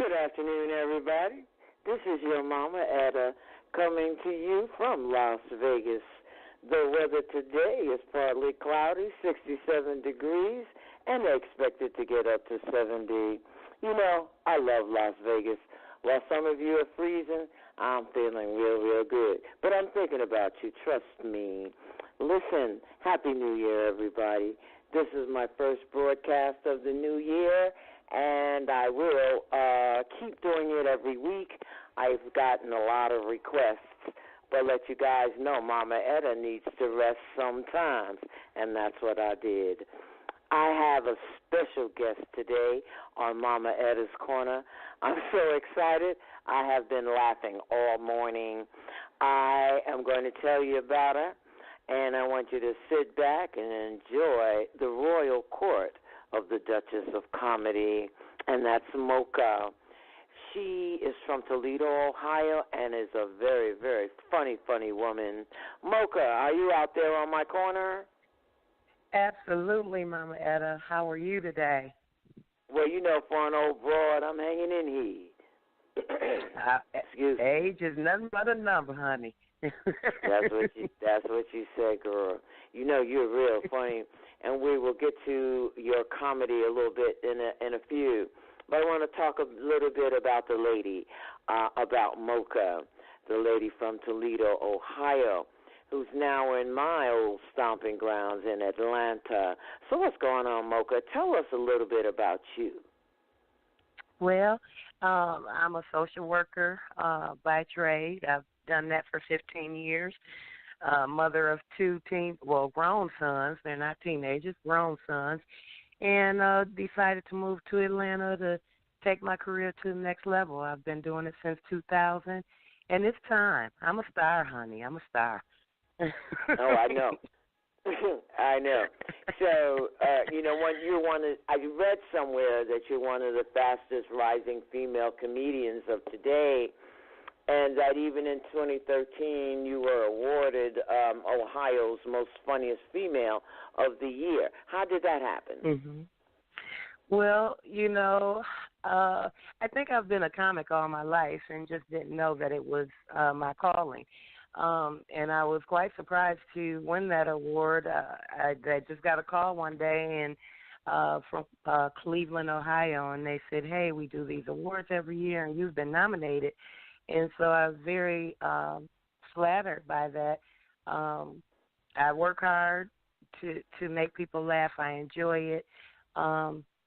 Good afternoon, everybody. This is your mama, Etta, coming to you from Las Vegas. The weather today is partly cloudy, 67 degrees, and expected to get up to 70. You know, I love Las Vegas. While some of you are freezing, I'm feeling real, real good. But I'm thinking about you, trust me. Listen, Happy New Year, everybody. This is my first broadcast of the new year, and I will keep doing it every week. I've gotten a lot of requests, but let you guys know Mama Etta needs to rest sometimes, and that's what I did. I have a special guest today on Mama Etta's Corner. I'm so excited. I have been laughing all morning. I am going to tell you about her, and I want you to sit back and enjoy the royal court of the Dutchess of Comedy, and that's Moka. She is from Toledo, Ohio, and is a very, very funny, funny woman. Moka, are you out there on my corner? Absolutely, Mama Etta. How are you today? Well, you know, for an old broad, I'm hanging in here. Excuse me. Age is nothing but a number, honey. That's what you said, girl. You know you're real funny, and we will get to your comedy a little bit in a few. But I want to talk a little bit about the lady, about Moka, the lady from Toledo, Ohio, who's now in my old stomping grounds in Atlanta. So what's going on, Moka? Tell us a little bit about you. Well, I'm a social worker by trade. I've done that for 15 years. Mother of two grown sons. They're not teenagers, grown sons. And decided to move to Atlanta to take my career to the next level. I've been doing it since 2000, and it's time. I'm a star, honey. I'm a star. Oh, I know. I know. So, I read somewhere that you're one of the fastest rising female comedians of today, and that even in 2013 you were awarded Ohio's most funniest female of the year. How did that happen? Mm-hmm. Well, I think I've been a comic all my life and just didn't know that it was my calling. And I was quite surprised to win that award. I just got a call one day from Cleveland, Ohio, and they said, hey, we do these awards every year, and you've been nominated. And so I was very flattered by that. I work hard to make people laugh. I enjoy it.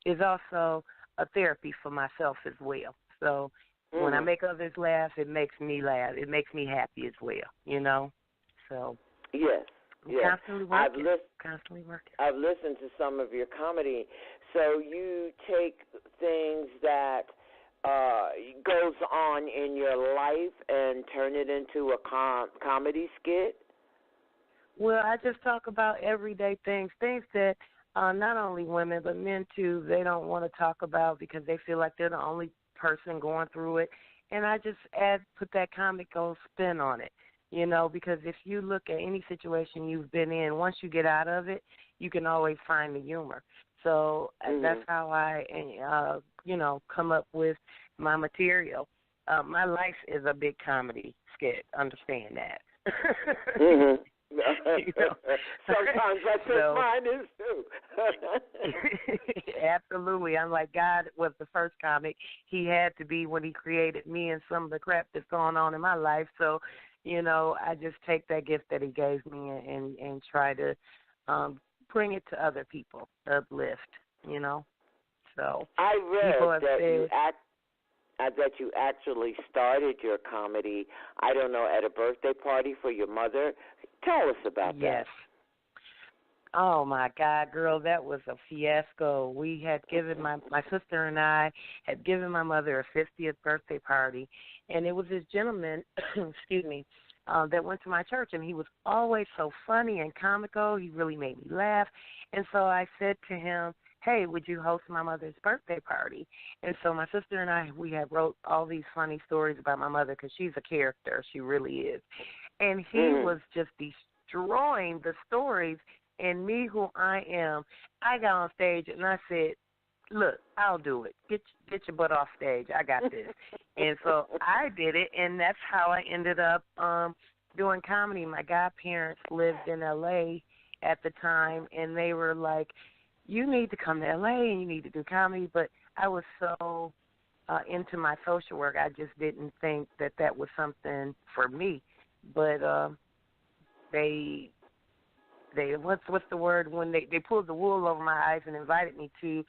It's also a therapy for myself as well. So when I make others laugh, it makes me laugh. It makes me happy as well, So yes. Constantly working. I've listened to some of your comedy. So you take things that goes on in your life and turn it into a comedy skit? Well, I just talk about everyday things that not only women but men too, they don't want to talk about because they feel like they're the only person going through it. And I just put that comical spin on it, because if you look at any situation you've been in, once you get out of it, you can always find the humor. So that's how I, come up with my material. My life is a big comedy skit. Understand that. Sometimes I think mine is too. Absolutely. I'm like, God was the first comic. He had to be when he created me and some of the crap that's going on in my life. So, I just take that gift that he gave me and try to bring it to other people, uplift, So I read that you actually started your comedy, I don't know, at a birthday party for your mother. Tell us about that. Yes. Oh, my God, girl, that was a fiasco. We had given, my sister and I had given my mother a 50th birthday party, and it was this gentleman, excuse me, that went to my church, and he was always so funny and comical. He really made me laugh. And so I said to him, hey, would you host my mother's birthday party? And so my sister and I, we had wrote all these funny stories about my mother because she's a character. She really is. And he was just destroying the stories. And me, who I am, I got on stage and I said, look, I'll do it. Get your butt off stage. I got this. And so I did it, and that's how I ended up doing comedy. My godparents lived in L.A. at the time, and they were like, you need to come to L.A. and you need to do comedy. But I was so into my social work, I just didn't think that was something for me. But they what's the word, when they pulled the wool over my eyes and invited me to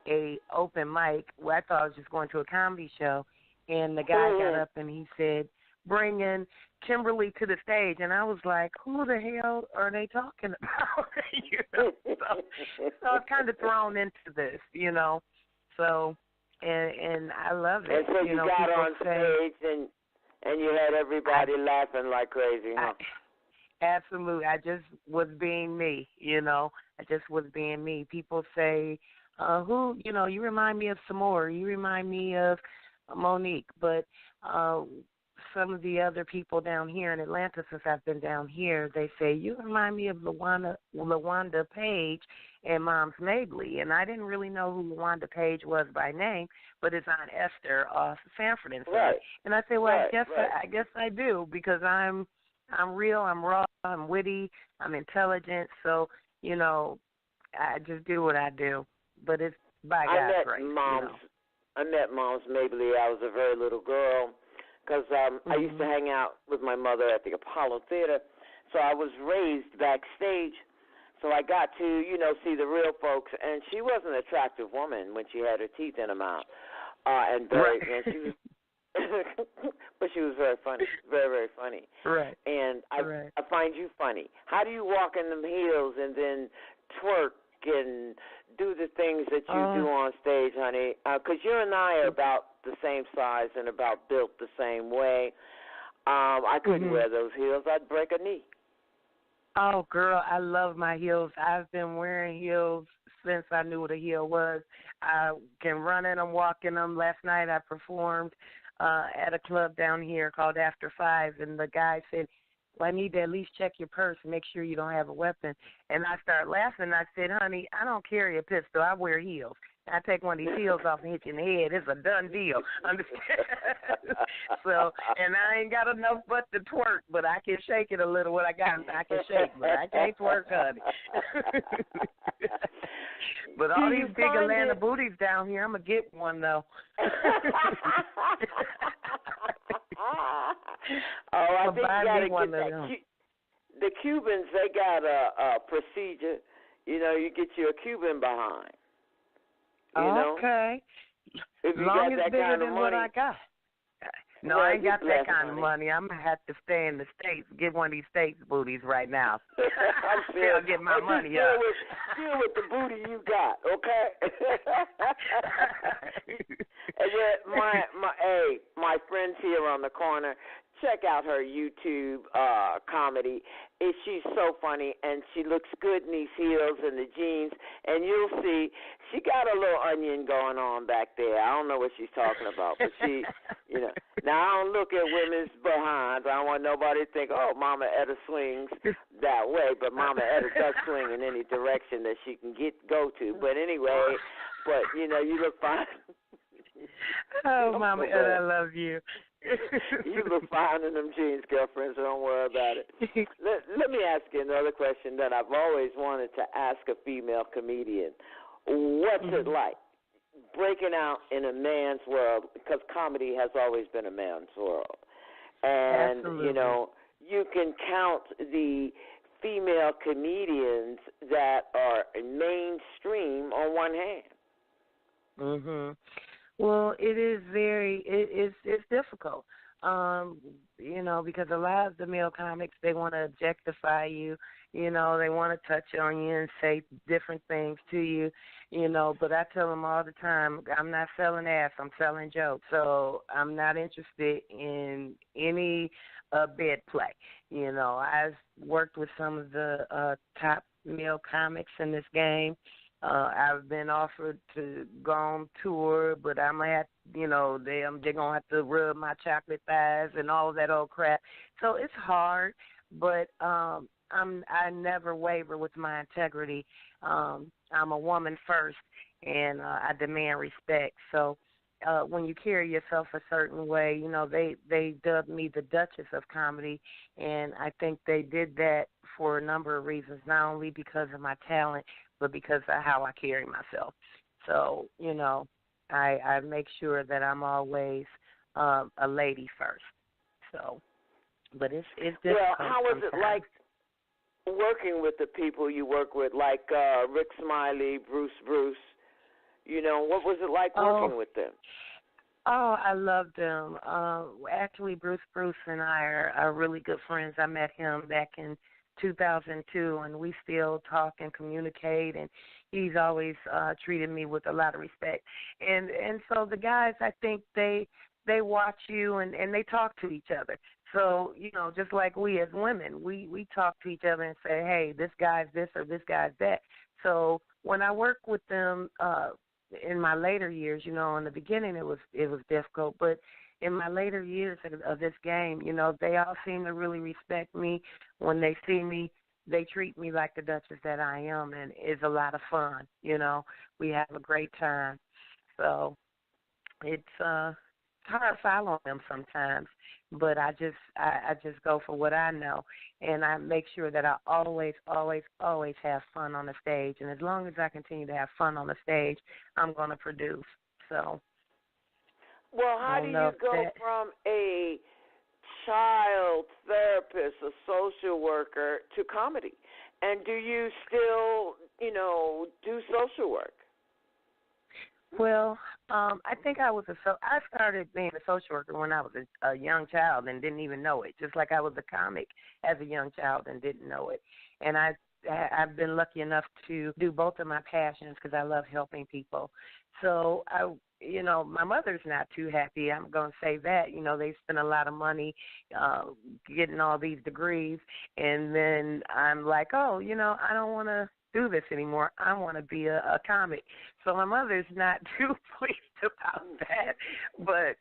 a open mic where I thought I was just going to a comedy show, and the guy got up and he said, bring in Kimberly to the stage, and I was like, who the hell are they talking about? So I was kind of thrown into this, so and I love it. And so you got on stage and you had everybody laughing like crazy, huh? Absolutely. I just was being me, I just was being me. People say, you remind me of Samora, you remind me of Monique, but some of the other people down here in Atlanta, since I've been down here, they say, you remind me of LaWanda Page and Mom's Mabley. And I didn't really know who LaWanda Page was by name, but it's Aunt Esther off Sanford and Son. Right. And I say, well, I guess I do, because I'm real, I'm raw, I'm witty, I'm intelligent, so, I just do what I do. But it's by God's grace. I met Mom's Mabley. I was a very little girl, because I used to hang out with my mother at the Apollo Theater, so I was raised backstage, so I got to, see the real folks, and she was an attractive woman when she had her teeth in her mouth, and she was, but she was very funny, very, very funny. Right. And I find you funny. How do you walk in them heels and then twerk and do the things that you do on stage, honey? Because you and I are about the same size and about built the same way. I couldn't wear those heels. I'd break a knee. Oh, girl, I love my heels. I've been wearing heels since I knew what a heel was. I can run in them, walk in them. Last night I performed at a club down here called After 5, and the guy said, well, I need to at least check your purse and make sure you don't have a weapon. And I started laughing. I said, honey, I don't carry a pistol. I wear heels. I take one of these heels off and hit you in the head. It's a done deal. Understand? So, and I ain't got enough butt to twerk, but I can shake it a little. What I got, I can shake, but I can't twerk, honey. But all these big Atlanta booties down here, I'm going to get one, though. I think you got to get that. The Cubans, they got a procedure. You get you a Cuban behind. Okay. If you long got as that bigger kind of than money. what I got. No, well, I ain't got that kind honey. of money. I'm going to have to stay in the States, get one of these States booties right now. I'm sure. I'll get my money up. Deal with the booty you got, okay? And yet, my friends here on the corner, check out her YouTube comedy. She's so funny, and she looks good in these heels and the jeans, and you'll see she got a little onion going on back there. I don't know what she's talking about, but she, Now, I don't look at women's behinds. I don't want nobody to think, oh, Mama Etta swings that way, but Mama Etta does swing in any direction that she can go to. But anyway, you look fine. Oh, Mama Etta, I love you. You look fine in them jeans, girlfriend, so don't worry about it. Let me ask you another question that I've always wanted to ask a female comedian. What's it like breaking out in a man's world? Because comedy has always been a man's world. And, Absolutely. You can count the female comedians that are mainstream on one hand. Well, it is it's difficult, because a lot of the male comics, they want to objectify you, they want to touch on you and say different things to you, but I tell them all the time, I'm not selling ass, I'm selling jokes, so I'm not interested in any bed play. I've worked with some of the top male comics in this game. I've been offered to go on tour, but I'm gonna have, they're gonna have to rub my chocolate thighs and all that old crap. So it's hard, but I never waver with my integrity. I'm a woman first, and I demand respect. So when you carry yourself a certain way, you know, they dubbed me the Dutchess of comedy, and I think they did that for a number of reasons, not only because of my talent, but because of how I carry myself. So, you know, I make sure that I'm always a lady first. So, but it's difficult. Well, how was sometimes. it like working with the people you work with, like Rick Smiley, Bruce? You know, what was it like working with them? Oh, I love them. Actually, Bruce and I are really good friends. I met him back in 2002, and we still talk and communicate, and he's always treated me with a lot of respect. And so the guys, I think they watch you and they talk to each other. So, you know, just like we as women, we talk to each other and say, hey, this guy's this or this guy's that. So when I work with them in my later years, you know, in the beginning it was difficult, but in my later years of this game, you know, they all seem to really respect me. When they see me, they treat me like the Duchess that I am, and it's a lot of fun. You know, we have a great time. So it's hard following them sometimes, but I just go for what I know, and I make sure that I always have fun on the stage. And as long as I continue to have fun on the stage, I'm going to produce. So. Well, how do you go from a child therapist, a social worker, to comedy? And do you still, you know, do social work? Well, I think I started being a social worker when I was a young child and didn't even know it, just like I was a comic as a young child and didn't know it. And I've been lucky enough to do both of my passions because I love helping people. So you know, my mother's not too happy. I'm going to say that. You know, they spend a lot of money getting all these degrees, and then I'm like, oh, you know, I don't want to do this anymore. I want to be a comic. So my mother's not too pleased about that. But,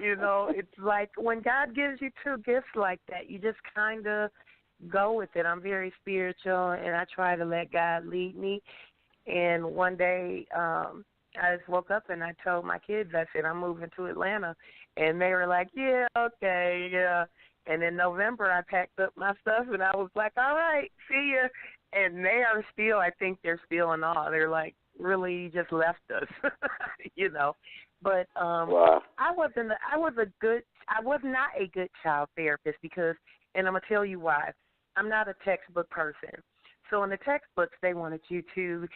you know, it's like when God gives you two gifts like that, you just kind of go with it. I'm very spiritual, and I try to let God lead me. And one day I just woke up and I told my kids, I said, I'm moving to Atlanta. And they were like, yeah, okay, yeah. And in November I packed up my stuff and I was like, all right, see ya. And they are still, I think they're still in awe. They're like, really, you just left us, you know. But wow. I was not a good child therapist because, and I'm going to tell you why. I'm not a textbook person. So in the textbooks, they wanted you to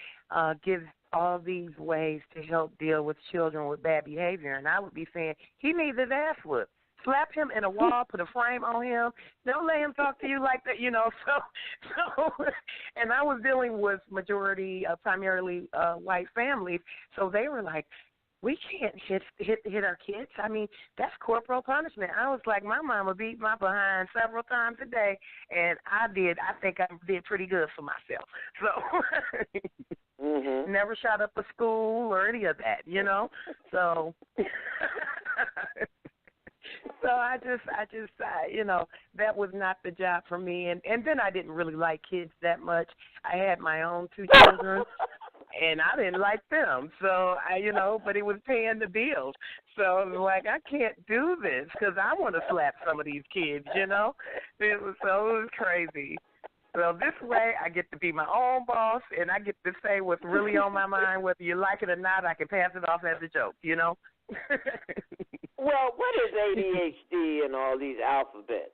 give all these ways to help deal with children with bad behavior. And I would be saying, he needs his ass whooped. Slap him in a wall, put a frame on him. Don't let him talk to you like that, you know. So, and I was dealing with majority, primarily white families. So they were like, we can't hit our kids. I mean, that's corporal punishment. I was like, my mama beat my behind several times a day, and I think I did pretty good for myself. So never shot up a school or any of that, you know. So so I just you know, that was not the job for me. And then I didn't really like kids that much. I had my own two children. And I didn't like them, so you know, but it was paying the bills. So I was like, I can't do this because I want to slap some of these kids, you know. It was crazy. So this way, I get to be my own boss, and I get to say what's really on my mind, whether you like it or not. I can pass it off as a joke, you know. Well, what is ADHD and all these alphabets?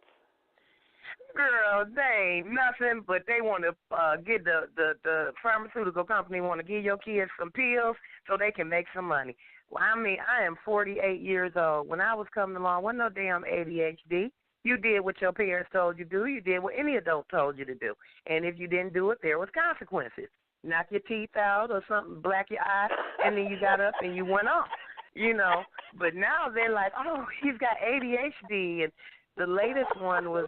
Girl, they ain't nothing, but they want to get the pharmaceutical company want to give your kids some pills so they can make some money. Well, I mean, I am 48 years old. When I was coming along, wasn't no damn ADHD. You did what your parents told you to do. You did what any adult told you to do. And if you didn't do it, there was consequences. Knock your teeth out or something, black your eye, and then you got up and you went off, you know. But now they're like, oh, he's got ADHD, and the latest one was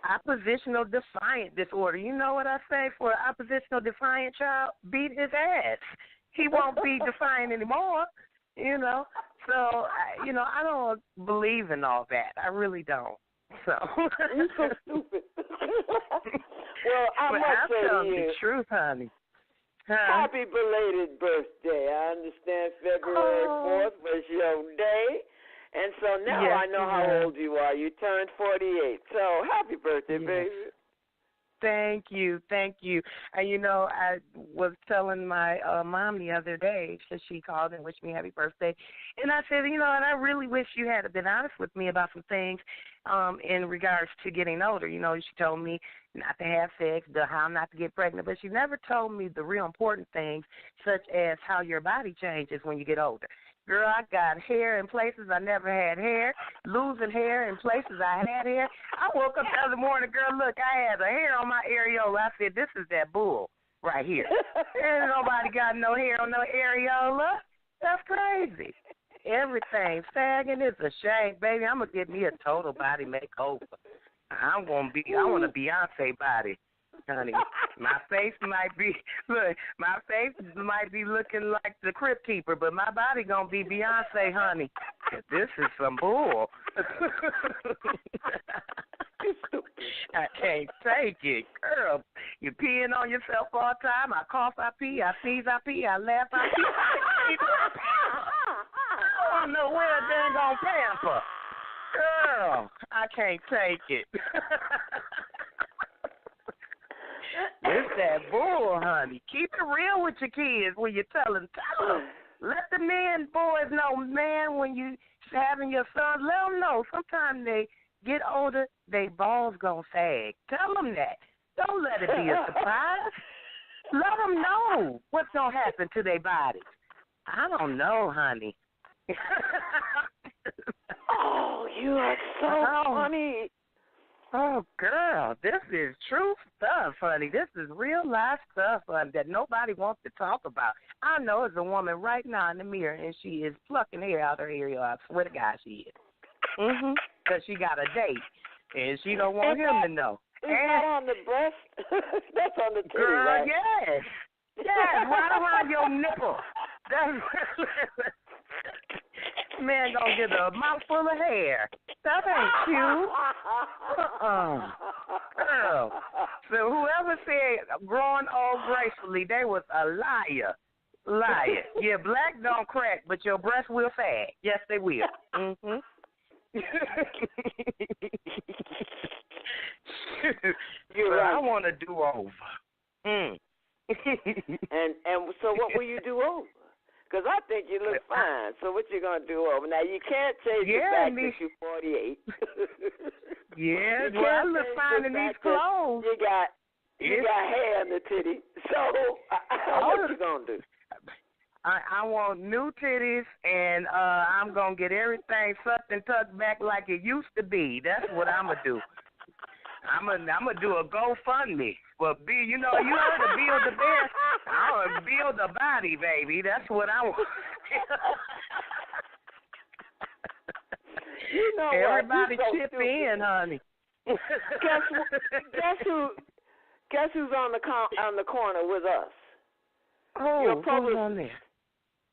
oppositional defiant disorder. You know what I say for an oppositional defiant child? Beat his ass. He won't be defiant anymore, you know. So, you know, I don't believe in all that. I really don't. So you're so stupid. Well, I but must I'm say to telling you, the truth, honey. Huh? happy belated birthday. I understand February 4th was your day. And so now yes, I know how old you are. You turned 48. So happy birthday, yes. baby. Thank you, thank you. And you know, I was telling my mom the other day, so she called and wished me happy birthday, and I said, you know, and I really wish you had been honest with me about some things in regards to getting older. You know, she told me not to have sex, how not to get pregnant, but she never told me the real important things, such as how your body changes when you get older. Girl, I got hair in places I never had hair, losing hair in places I had hair. I woke up the other morning, girl, look, I had a hair on my areola. I said, this is that bull right here. Ain't nobody got no hair on no areola. That's crazy. Everything sagging is a shame, baby. I'm going to get me a total body makeover. I want a Beyonce body. Honey, my face might be looking like the Crypt Keeper, but my body gonna be Beyonce, honey. This is some bull. I can't take it, girl. You peeing on yourself all the time. I cough, I pee, I sneeze, I pee, I laugh, I pee. I don't know where a dang on pamper. Girl, I can't take it. It's that bull, honey. Keep it real with your kids when you're telling. Tell them. Let the boys know, man, when you having your sons, let them know. Sometimes they get older, they balls gonna sag. Tell them that. Don't let it be a surprise. Let them know what's gonna happen to their bodies. I don't know, honey. Oh, you are so funny. Oh, girl, this is true stuff, honey. This is real life stuff, honey, that nobody wants to talk about. I know it's a woman right now in the mirror, and she is plucking hair out her area. I swear to God she is. Because she got a date, and she don't want him to know. Is that on the breast? That's on the titty, girl, right? Yes. Yes, right around your nipple. That's man gonna get a mouthful of hair. That ain't cute. Girl. So whoever said growing old gracefully, they was a liar. Liar. Yeah, black don't crack, but your breasts will sag. Yes, they will. You're right. I want to do over. And so what will you do over? Because I think you look fine. So what you going to do over? Now, you can't change the fact that you're 48. Yes, well, I look fine in these clothes. You got hair in the titty. So what you going to do? I want new titties, and I'm going to get everything sucked and tucked back like it used to be. That's what I'm going to do. I'm gonna do a GoFundMe. But you heard of Build the Bear. I want to build a body, baby. That's what I want. You know everybody what? chip in, honey. Guess who's on the corner with us? Oh, who's on there?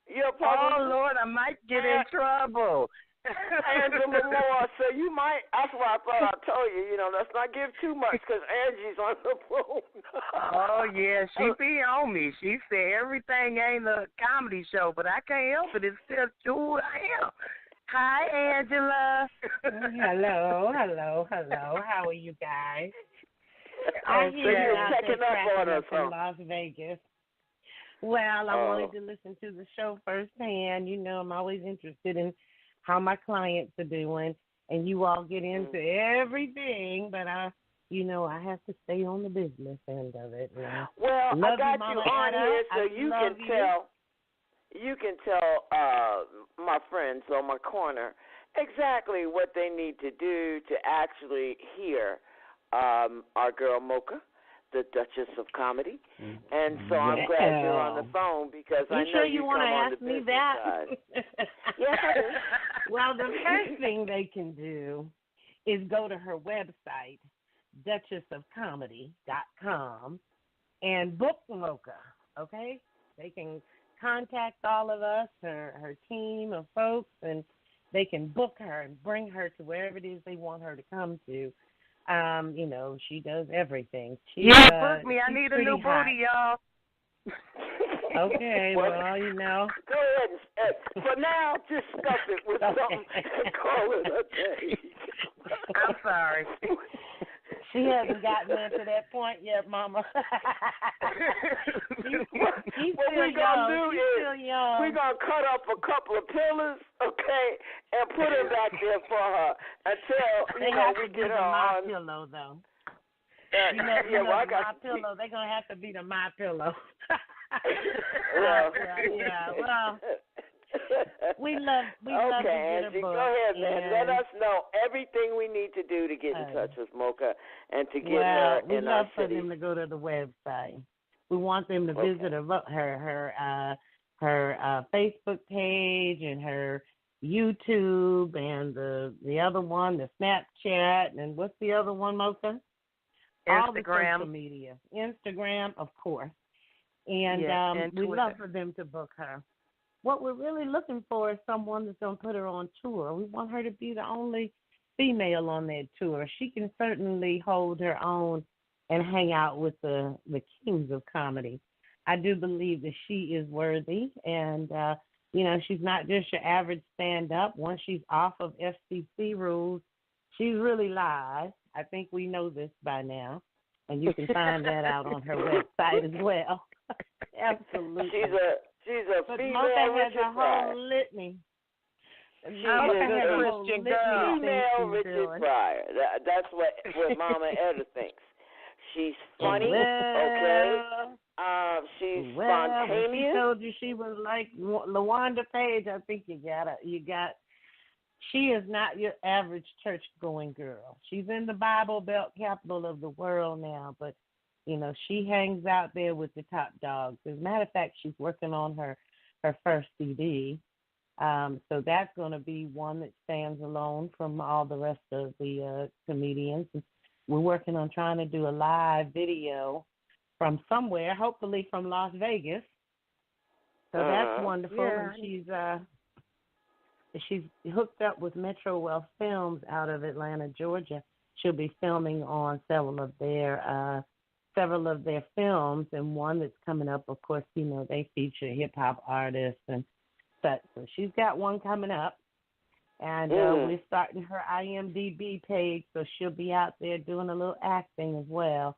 Your publicist. Oh Lord, I might get in trouble. Angela Moore, so you might, that's why I thought I told you, let's not give too much because Angie's on the phone. Oh, yeah, she be on me. She said everything ain't a comedy show, but I can't help it. It's just who I am. Hi, Angela. Hello. How are you guys? I hear you're checking up on us from Las Vegas. Well, I wanted to listen to the show firsthand. I'm always interested in how my clients are doing, and you all get into everything, but I have to stay on the business end of it. Well, love I got you, you on here so you can tell my friends on my corner exactly what they need to do to actually hear our girl Moka, the Dutchess of Comedy. And so I'm glad you're on the phone because I know sure you want to ask me that? Yes, I do. Well, the first thing they can do is go to her website, DutchessOfComedy.com, and book Moka, okay? They can contact all of us, her team of folks, and they can book her and bring her to wherever it is they want her to come to. She does everything. Book me. I need a new hot. booty, y'all. Okay, Well, Go ahead. For now, just stuff it with something and call it a day. I'm sorry. She hasn't gotten into that point yet, Mama. She's what we're going to do is young. we're going to cut up a couple of pillars, okay, and put them back there for her until, we get her on. Pillow, though. I got My Pillow. They're going to have to be the My Pillow. Well, we love to get Angie, a book. go ahead, man. Let us know everything we need to do to get in touch with Moka and to get her in our city. We love for them to go to the website. We want them to visit her Facebook page and her YouTube and the other one, the Snapchat, and what's the other one, Moka? All the social media. Instagram, of course. And we love for them to book her. What we're really looking for is someone that's going to put her on tour. We want her to be the only female on that tour. She can certainly hold her own and hang out with the kings of comedy. I do believe that she is worthy, and, she's not just your average stand-up. Once she's off of FCC rules, she's really live. I think we know this by now, and you can find that out on her website as well. Absolutely. She's a female Moka has Richard a whole litany. Moka has a Christian girl. Female Richard Pryor. That's what Mama Etta thinks. She's funny, okay? She's spontaneous. She told you she was like LaWanda Page. I think you got. She is not your average church-going girl. She's in the Bible Belt capital of the world now, but she hangs out there with the top dogs. As a matter of fact, she's working on her first CD. So that's going to be one that stands alone from all the rest of the comedians. We're working on trying to do a live video from somewhere, hopefully from Las Vegas. So that's wonderful. Yeah. And she's hooked up with Metro Wealth Films out of Atlanta, Georgia. She'll be filming on several of their films, and one that's coming up, of course, they feature hip-hop artists and such. So she's got one coming up, and we're starting her IMDb page, so she'll be out there doing a little acting as well.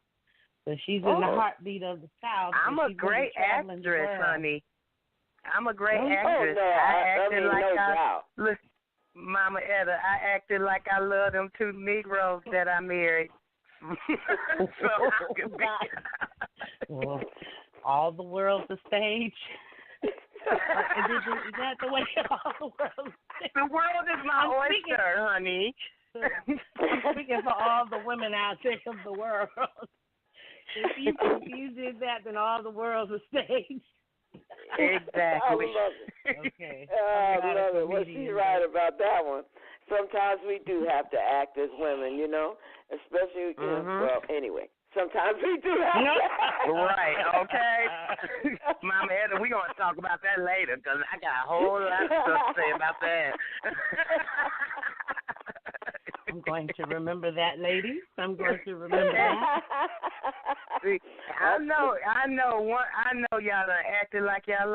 So she's in the heartbeat of the South. I'm a great actress, honey. I'm a great actress. Listen, Mama Etta, I acted like I love them two Negroes that I married. So I could be. Well, all the world's a stage. Is that the way all the world? The world is my oyster, honey. Speaking for all the women out there of the world. If you did that, then all the world's a stage. Exactly. I love it. Okay. I love it. Well, she's right about that one. Sometimes we do have to act as women, especially, well, anyway. Sometimes we do have to act. Right, okay. Mama Etta, we're going to talk about that later because I got a whole lot of stuff to say about that. I'm going to remember that, ladies. I'm going to remember that. See, I know y'all done acted like y'all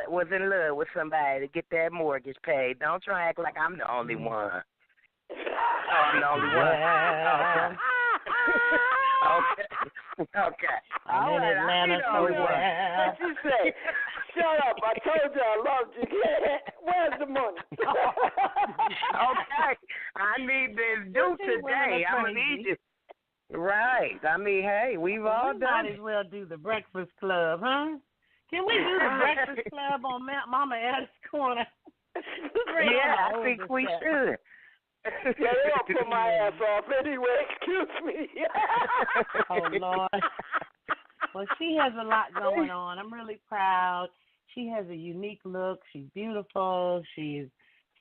was in love with somebody to get that mortgage paid. Don't try to act like I'm the only one. I'm the only one. Okay. I'm in Atlanta, so What you say? Shut up. I told you I loved you. Where's the money? Okay. I need this due today. I'm going to need you. Right. I mean, hey, we've all done might as well do the Breakfast Club, huh? Can we do the Breakfast Club on Mama Etta's Corner? Yeah, I think we should. Yeah, they don't put my ass off anyway. Excuse me. Oh, Lord. Well, she has a lot going on. I'm really proud. She has a unique look. She's beautiful. She's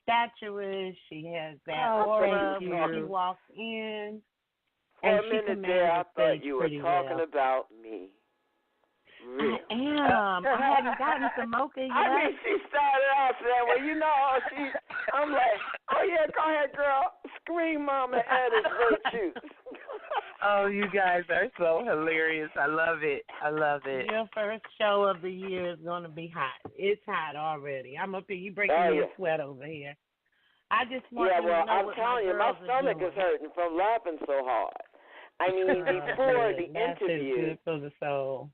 statuesque. She has that aura when she walks in. For a minute there, I thought you were talking about me. Really? I am. I hadn't gotten to Moka yet. I mean, she started off saying, well, I'm like, oh, yeah, go ahead, girl. Scream Mama Etta's virtues. Oh, you guys are so hilarious. I love it. I love it. Your first show of the year is going to be hot. It's hot already. I'm up here. You breaking me a sweat over here. I just want you to know I'm what telling you, my stomach is hurting from laughing so hard. I mean, before the interview. Good for the soul.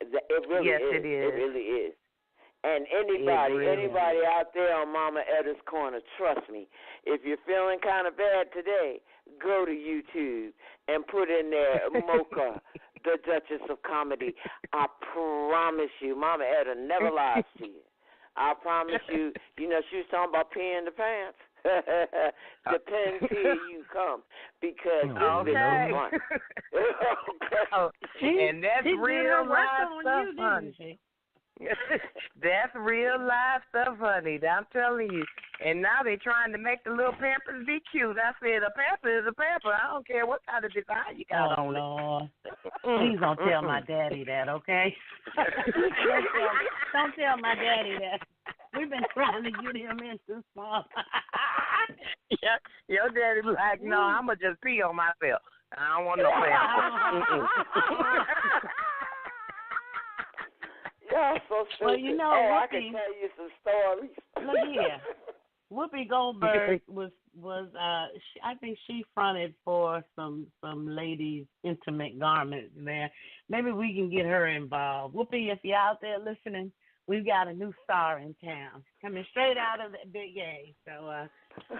It really is. It is. It really is. And anybody out there on Mama Etta's Corner, trust me, if you're feeling kind of bad today, go to YouTube and put in there Moka, the Dutchess of Comedy. I promise you, Mama Etta never lies to you. I promise you, she was talking about peeing the pants. Depends here you come, because this is fun. And that's real life stuff, honey. That's real life stuff, honey. I'm telling you. And now they're trying to make the little Pampers be cute. I said, a Pamper is a Pamper. I don't care what kind of design you got on Lord. Please don't tell my daddy that, okay? Don't tell my daddy that. We've been trying to get him into small. Yeah, your daddy was like, no, I'm going to just pee on myself. I don't want no Pampers. Yeah, so stupid. Well, you know, I can tell you some stories. Look here. Whoopi Goldberg was I think she fronted for some ladies' intimate garments there. Maybe we can get her involved. Whoopi, if you're out there listening, we've got a new star in town coming straight out of the Big A. So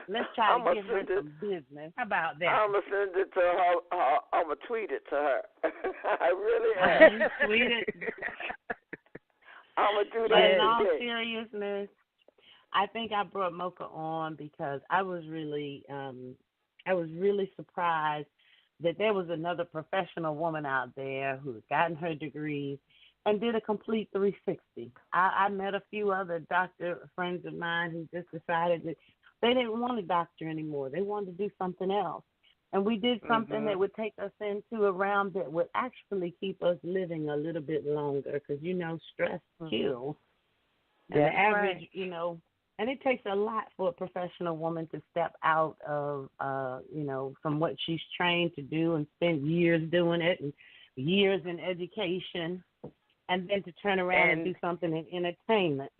let's try to give her some business. How about that? I'm going to send it to her. I'm going to tweet it to her. I really am. Tweet it. I'm going to do that. But in all seriousness, I think I brought Moka on because I was really surprised that there was another professional woman out there who had gotten her degrees and did a complete 360. I met a few other doctor friends of mine who just decided that they didn't want a doctor anymore. They wanted to do something else. And we did something that would take us into a realm that would actually keep us living a little bit longer because, stress kills. And the average, and it takes a lot for a professional woman to step out of, from what she's trained to do and spend years doing it and years in education and then to turn around and do something in entertainment.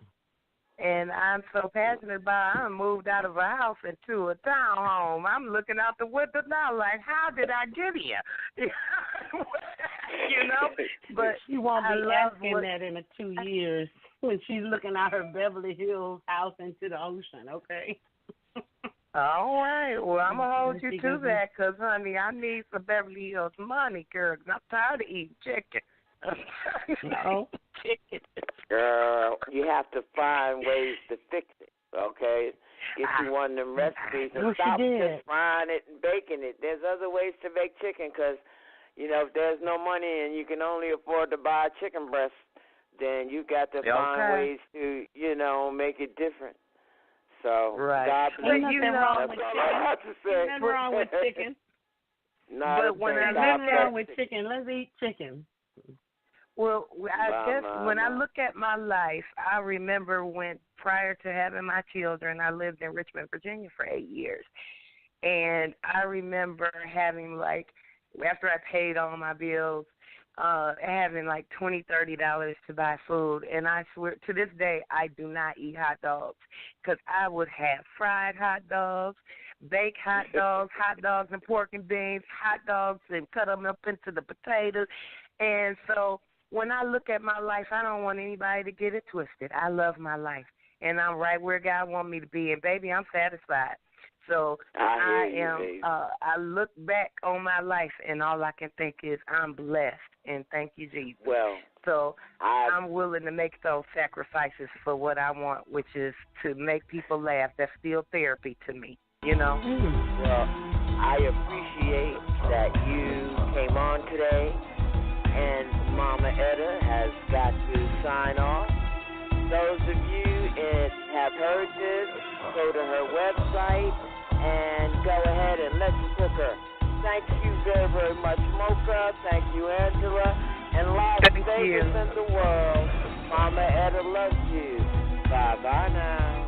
And I'm so passionate about it. I moved out of a house into a townhome. I'm looking out the window now like, how did I get here? But she won't be asking that in 2 years when she's looking out her Beverly Hills house into the ocean, okay? All right. Well, I'm going to hold you to that because, honey, I need some Beverly Hills money, girl, because I'm tired of eating chicken. No. Girl, you have to find ways to fix it, okay? Get you one of them recipes and stop just frying it and baking it. There's other ways to make chicken because, if there's no money and you can only afford to buy a chicken breast, then you got to find ways to, make it different. So, God bless you. Nothing wrong with chicken. But when I live wrong with chicken, let's eat chicken. Well, I guess when I look at my life, I remember when prior to having my children, I lived in Richmond, Virginia for 8 years. And I remember having after I paid all my bills, having $20, $30 to buy food. And I swear, to this day, I do not eat hot dogs because I would have fried hot dogs, baked hot dogs and pork and beans, hot dogs and cut them up into the potatoes. And so when I look at my life, I don't want anybody to get it twisted. I love my life, and I'm right where God wants me to be. And, baby, I'm satisfied. So I look back on my life, and all I can think is I'm blessed, and thank you, Jesus. Well, so I'm willing to make those sacrifices for what I want, which is to make people laugh. That's still therapy to me, Well, I appreciate that you came on today. And Mama Etta has got to sign off. Those of you that have heard this, go to her website and go ahead and let's book her. Thank you very, very much, Moka. Thank you, Angela. And Las Vegas and the world. Mama Etta loves you. Bye-bye now.